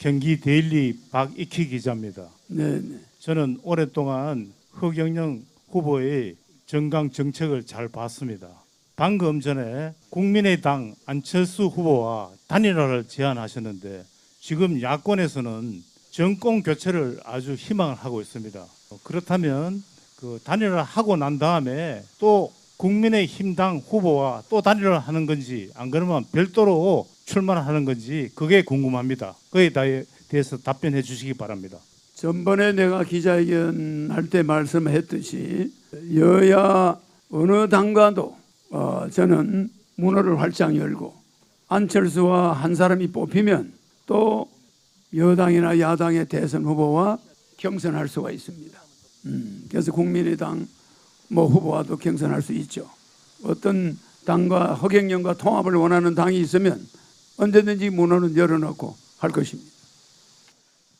경기 데일리 박익희 기자입니다. 네. 저는 오랫동안 허경영 후보의 정강 정책을 잘 봤습니다. 방금 전에 국민의당 안철수 후보와 단일화를 제안하셨는데 지금 야권에서는 정권 교체를 아주 희망을 하고 있습니다. 그렇다면 그 단일화를 하고 난 다음에 또 국민의힘당 후보와 또 단일화를 하는 건지 안 그러면 별도로 출마하는 건지 그게 궁금합니다. 그에 대해서 답변해 주시기 바랍니다. 전번에 내가 기자회견 할 때 말씀했듯이 여야 어느 당과도 저는 문호를 활짝 열고 안철수와 한 사람이 뽑히면 또 여당이나 야당의 대선 후보와 경선할 수가 있습니다. 그래서 국민의당 후보와도 경선할 수 있죠. 어떤 당과 허경영과 통합을 원하는 당이 있으면 언제든지 문호는 열어놓고 할 것입니다.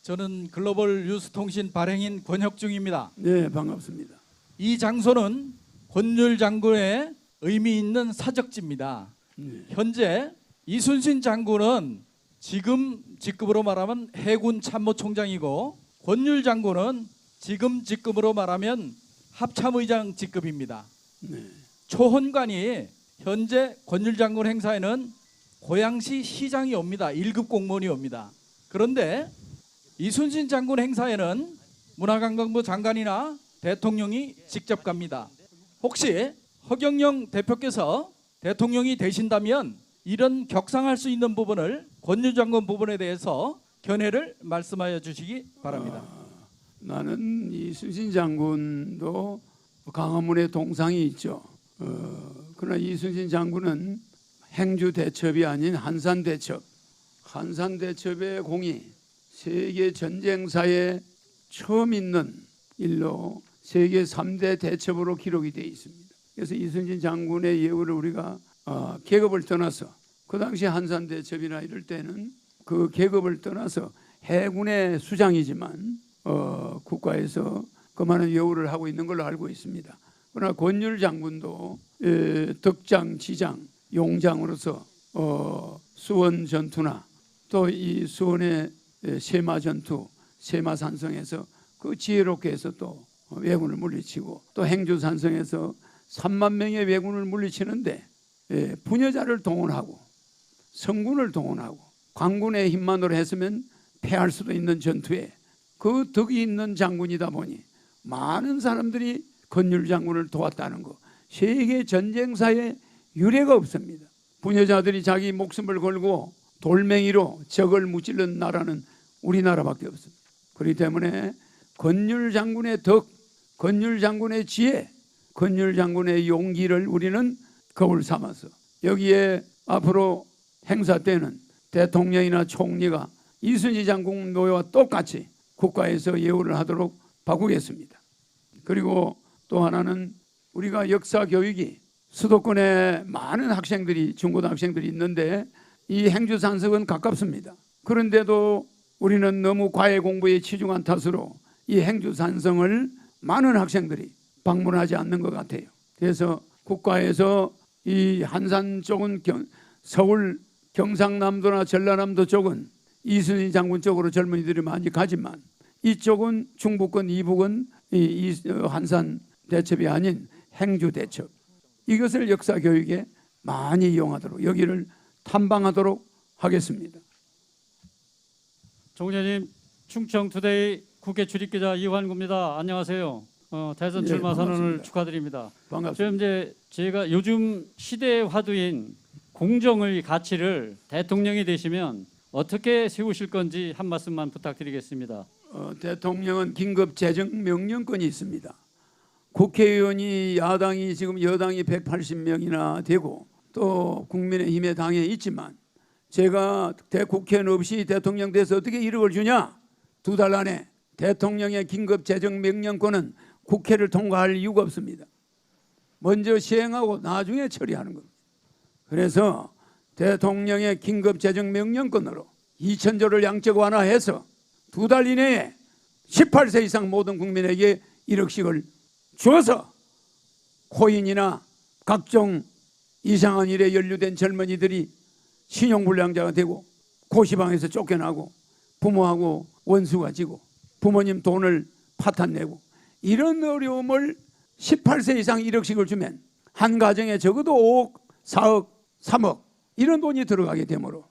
저는 글로벌 뉴스통신 발행인 권혁중입니다. 네, 반갑습니다. 이 장소는 권율 장군의 의미 있는 사적지입니다. 현재 이순신 장군은 지금 직급으로 말하면 해군 참모총장이고 권율 장군은 지금 직급으로 말하면 합참의장 직급입니다. 초헌관이 현재 권율 장군 행사에는 고양시 시장이 옵니다. 1급 공무원이 옵니다. 그런데 이순신 장군 행사에는 문화관광부 장관이나 대통령이 직접 갑니다. 혹시 허경영 대표께서 대통령이 되신다면 이런 격상할 수 있는 부분을 권율 장군 부분에 대해서 견해를 말씀하여 주시기 바랍니다. 나는 이순신 장군도 강화문에 동상이 있죠. 그러나 이순신 장군은 행주 대첩이 아닌 한산 대첩, 한산 대첩의 공이 세계 전쟁사에 처음 있는 일로 세계 3대 대첩으로 기록이 되어 있습니다. 그래서 이순신 장군의 예우를 우리가 계급을 떠나서 그 당시 한산 대첩이나 이럴 때는 그 계급을 떠나서 해군의 수장이지만 국가에서 그만한 예우를 하고 있는 걸로 알고 있습니다. 그러나 권율 장군도 덕장, 지장, 용장으로서 수원 전투나 또 이 수원의 세마 전투, 세마산성에서 그 지혜롭게 해서 또 왜군을 물리치고 또 행주산성에서 3만 명의 왜군을 물리치는데 부녀자를 동원하고 성군을 동원하고 관군의 힘만으로 했으면 패할 수도 있는 전투에 그 덕이 있는 장군이다 보니 많은 사람들이 권율 장군을 도왔다는 거 세계 전쟁사에 유례가 없습니다. 부녀자들이 자기 목숨을 걸고 돌멩이로 적을 무찌른 나라는 우리나라밖에 없습니다. 그렇기 때문에 권율 장군의 덕, 권율 장군의 지혜, 권율 장군의 용기를 우리는 거울 삼아서 여기에 앞으로 행사 때는 대통령이나 총리가 이순신 장군 노예와 똑같이 국가에서 예우를 하도록 바꾸겠습니다. 그리고 또 하나는 우리가 역사 교육이 수도권에 많은 학생들이 중고등학생들이 있는데 이 행주산성은 가깝습니다. 그런데도 우리는 너무 과외 공부에 치중한 탓으로 이 행주산성을 많은 학생들이 방문하지 않는 것 같아요. 그래서 국가에서 이 한산 쪽은 서울 경상남도나 전라남도 쪽은 이순신 장군 쪽으로 젊은이들이 많이 가지만 이쪽은 충북권 이북은 이 한산 대첩이 아닌 행주 대첩 이것을 역사 교육에 많이 이용하도록 여기를 탐방하도록 하겠습니다. 조 기자님, 충청투데이 국회 출입기자 이환구입니다. 안녕하세요. 대선 예, 출마 선언을 반갑습니다. 축하드립니다. 반갑습니다. 지금 이제 제가 요즘 시대의 화두인 공정의 가치를 대통령이 되시면 어떻게 세우실 건지 한 말씀만 부탁드리겠습니다. 대통령은 긴급 재정 명령권이 있습니다. 국회의원이 야당이 지금 여당이 180명이나 되고 또 국민의힘의 당에 있지만 제가 국회의원 없이 대통령 돼서 어떻게 1억을 주냐? 2달 안에 대통령의 긴급 재정 명령권은 국회를 통과할 이유가 없습니다. 먼저 시행하고 나중에 처리하는 겁니다. 그래서 대통령의 긴급 재정 명령권으로 2,000조를 양적 완화해서 2달 이내에 18세 이상 모든 국민에게 1억씩을 주어서 코인이나 각종 이상한 일에 연루된 젊은이들이 신용불량자가 되고 고시방에서 쫓겨나고 부모하고 원수가 지고 부모님 돈을 파탄내고 이런 어려움을 18세 이상 1억씩을 주면 한 가정에 적어도 5억, 4억, 3억 이런 돈이 들어가게 되므로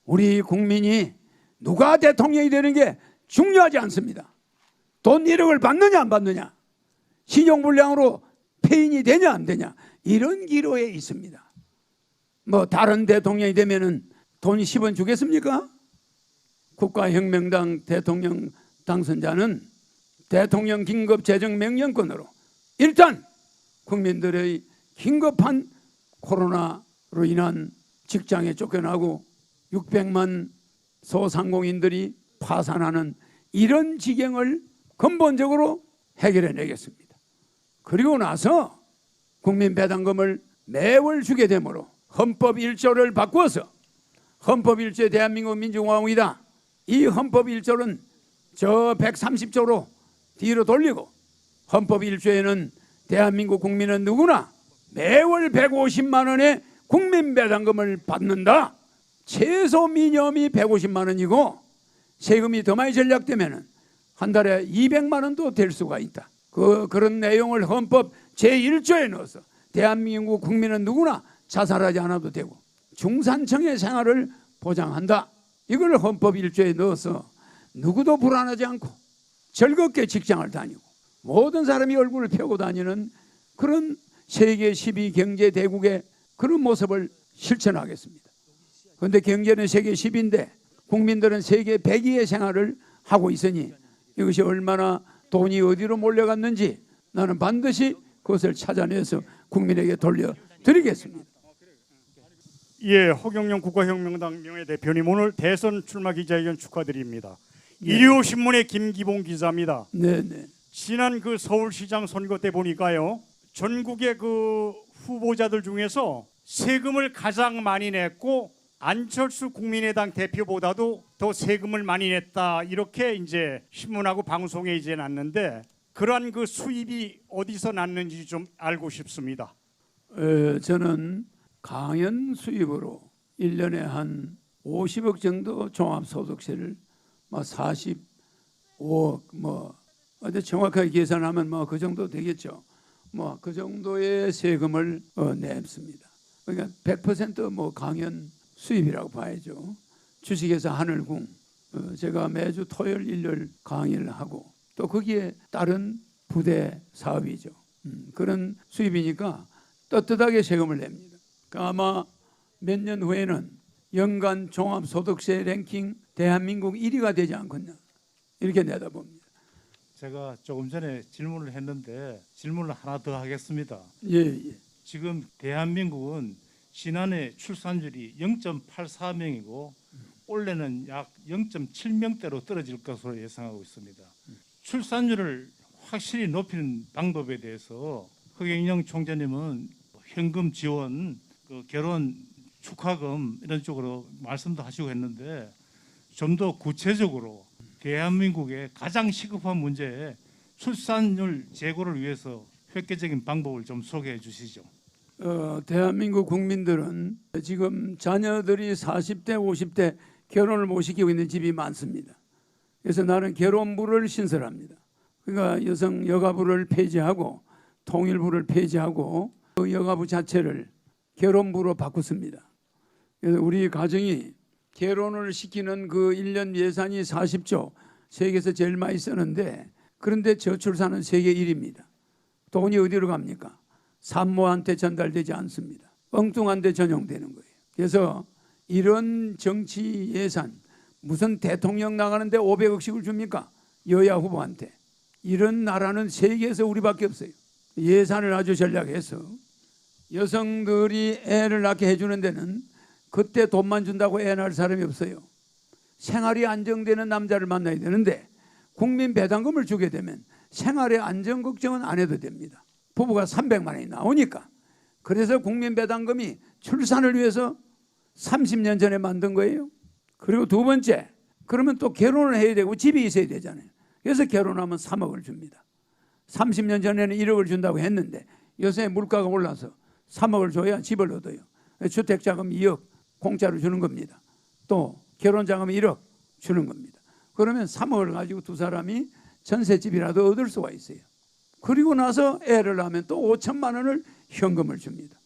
우리 국민이 누가 대통령이 되는 게 중요하지 않습니다. 돈 1억을 받느냐 안 받느냐, 신용불량으로 폐인이 되냐 안 되냐, 이런 기로에 있습니다. 뭐 다른 대통령이 되면은 돈 10원 주겠습니까? 국가혁명당 대통령 당선자는 대통령 긴급재정명령권으로 일단 국민들의 긴급한 코로나로 인한 직장에 쫓겨나고 600만 소상공인들이 파산하는 이런 지경을 근본적으로 해결해 내겠습니다. 그리고 나서 국민 배당금을 매월 주게 되므로 헌법 1조를 바꾸어서 헌법 1조에 대한민국 민주공화국이다. 이 헌법 1조는 저 130조로 뒤로 돌리고 헌법 1조에는 대한민국 국민은 누구나 매월 150만 원의 국민 배당금을 받는다. 최소 미니멈이 150만 원이고 세금이 더 많이 절약되면 한 달에 200만 원도 될 수가 있다. 그런 내용을 헌법 제1조에 넣어서 대한민국 국민은 누구나 자살하지 않아도 되고 중산층의 생활을 보장한다. 이걸 헌법 1조에 넣어서 누구도 불안하지 않고 즐겁게 직장을 다니고 모든 사람이 얼굴을 펴고 다니는 그런 세계 12경제 대국의 그런 모습을 실천하겠습니다. 그런데 경제는 세계 10인데 국민들은 세계 100위의 생활을 하고 있으니 이것이 얼마나 돈이 어디로 몰려갔는지 나는 반드시 그것을 찾아내서 국민에게 돌려드리겠습니다. 예, 허경영 국가혁명당 명예대표님 오늘 대선 출마 기자회견 축하드립니다. 일요신문의 김기봉 기자입니다. 네네. 지난 그 서울시장 선거 때 보니까요, 전국의 그 후보자들 중에서 세금을 가장 많이 냈고 안철수 국민의당 대표보다도 더 세금을 많이 냈다, 이렇게 이제 신문하고 방송에 이제 났는데 그러한 그 수입이 어디서 났는지 좀 알고 싶습니다. 저는 강연 수입으로 1년에 한 50억 정도 종합소득세를 45억 어제 정확하게 계산하면 그 정도 되겠죠. 그 정도의 세금을 냈습니다. 그러니까 100% 강연 수입이라고 봐야죠. 주식회사 하늘궁 제가 매주 토요일 일요일 강의를 하고 또 거기에 따른 부대 사업이죠. 그런 수입이니까 떳떳하게 세금을 냅니다. 그러니까 아마 몇 년 후에는 연간 종합소득세 랭킹 대한민국 1위가 되지 않겠냐 이렇게 내다봅니다. 제가 조금 전에 질문을 했는데 질문을 하나 더 하겠습니다. 예. 지금 대한민국은 지난해 출산율이 0.84명이고 올해는 약 0.7명대로 떨어질 것으로 예상하고 있습니다. 출산율을 확실히 높이는 방법에 대해서 허경영 총재님은 현금 지원, 결혼 축하금 이런 쪽으로 말씀도 하시고 했는데 좀 더 구체적으로 대한민국의 가장 시급한 문제에 출산율 제고를 위해서 획기적인 방법을 좀 소개해 주시죠. 대한민국 국민들은 지금 자녀들이 40대, 50대 결혼을 못 시키고 있는 집이 많습니다. 그래서 나는 결혼부를 신설합니다. 그러니까 여성 여가부를 폐지하고 통일부를 폐지하고 그 여가부 자체를 결혼부로 바꿨습니다. 그래서 우리 가정이 결혼을 시키는 그 1년 예산이 40조, 세계에서 제일 많이 쓰는데 그런데 저출산은 세계 1위입니다. 돈이 어디로 갑니까? 산모한테 전달되지 않습니다. 엉뚱한 데 전용되는 거예요. 그래서 이런 정치 예산, 무슨 대통령 나가는데 500억씩을 줍니까? 여야 후보한테. 이런 나라는 세계에서 우리밖에 없어요. 예산을 아주 전략해서 여성들이 애를 낳게 해주는 데는 그때 돈만 준다고 애 낳을 사람이 없어요. 생활이 안정되는 남자를 만나야 되는데 국민 배당금을 주게 되면 생활의 안정 걱정은 안 해도 됩니다. 부부가 300만 원이 나오니까. 그래서 국민 배당금이 출산을 위해서 30년 전에 만든 거예요. 그리고 두 번째, 그러면 또 결혼을 해야 되고 집이 있어야 되잖아요. 그래서 결혼하면 3억을 줍니다. 30년 전에는 1억을 준다고 했는데 요새 물가가 올라서 3억을 줘야 집을 얻어요. 주택자금 2억 공짜로 주는 겁니다. 또 결혼자금 1억 주는 겁니다. 그러면 3억을 가지고 두 사람이 전셋집이라도 얻을 수가 있어요. 그리고 나서 애를 낳으면 또 5천만 원을 현금을 줍니다.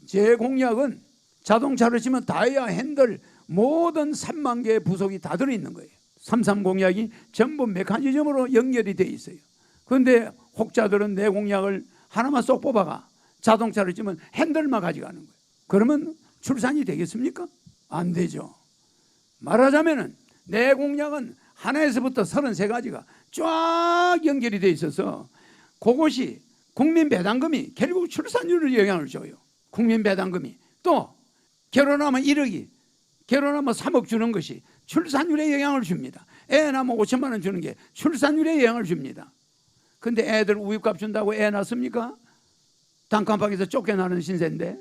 제 공약은 자동차를 치면 타이어, 핸들 모든 3만 개의 부속이 다 들어있는 거예요. 33 공약이 전부 메커니즘으로 연결이 돼 있어요. 그런데 혹자들은 내 공약을 하나만 쏙 뽑아가 자동차를 치면 핸들만 가져가는 거예요. 그러면 출산이 되겠습니까? 안 되죠. 말하자면은 내 공약은 하나에서부터 33가지가 쫙 연결이 돼 있어서 그것이 국민 배당금이 결국 출산율에 영향을 줘요. 국민 배당금이 또 결혼하면 1억이 결혼하면 3억 주는 것이 출산율에 영향을 줍니다. 애 낳으면 5천만 원 주는 게 출산율에 영향을 줍니다. 근데 애들 우유값 준다고 애 낳습니까? 단칸방에서 쫓겨나는 신세인데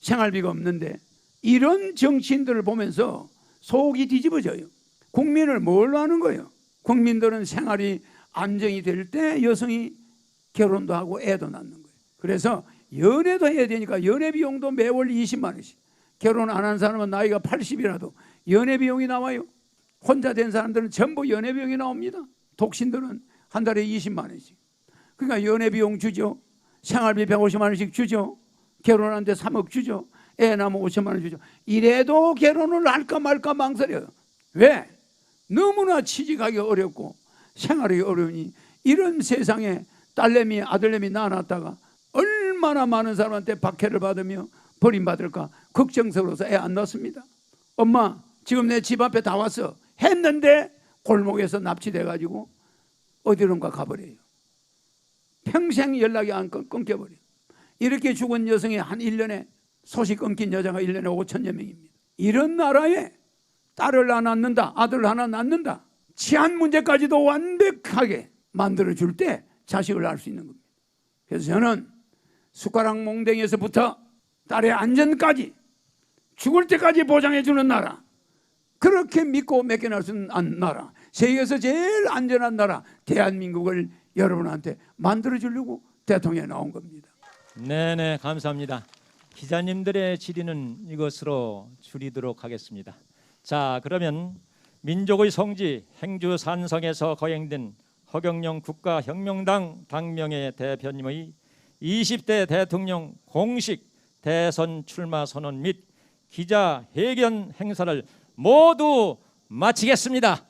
생활비가 없는데 이런 정치인들을 보면서 속이 뒤집어져요. 국민을 뭘로 하는 거예요? 국민들은 생활이 안정이 될 때 여성이 결혼도 하고 애도 낳는 거예요. 그래서 연애도 해야 되니까 연애 비용도 매월 20만 원씩. 결혼 안 한 사람은 나이가 80이라도 연애 비용이 나와요. 혼자 된 사람들은 전부 연애 비용이 나옵니다. 독신들은 한 달에 20만 원씩. 그러니까 연애 비용 주죠. 생활비 150만 원씩 주죠. 결혼하는데 3억 주죠. 애 낳으면 5천만 원 주죠. 이래도 결혼을 할까 말까 망설여요. 왜? 너무나 취직하기 어렵고 생활이 어려우니 이런 세상에 딸내미 아들내미 낳아놨다가 얼마나 많은 사람한테 박해를 받으며 버림받을까 걱정스러워서 애 안 낳습니다. 엄마 지금 내 집 앞에 다 왔어 했는데 골목에서 납치돼가지고 어디론가 가버려요. 평생 연락이 안 끊겨버려요. 이렇게 죽은 여성이 한 1년에 소식 끊긴 여자가 1년에 5천여 명입니다. 이런 나라에 딸을 하나 낳는다 아들 하나 낳는다 치안 문제까지도 완벽하게 만들어줄 때 자식을 낳을 수 있는 겁니다. 그래서 저는 숟가락 몽댕이에서부터 딸의 안전까지 죽을 때까지 보장해주는 나라, 그렇게 믿고 맡겨놓을 수 있는 나라, 세계에서 제일 안전한 나라 대한민국을 여러분한테 만들어주려고 대통령이 나온 겁니다. 네네, 감사합니다. 기자님들의 질의는 이것으로 줄이도록 하겠습니다. 자, 그러면 민족의 성지 행주 산성에서 거행된 허경영 국가혁명당 당명의 대표님의 20대 대통령 공식 대선 출마 선언 및 기자회견 행사를 모두 마치겠습니다.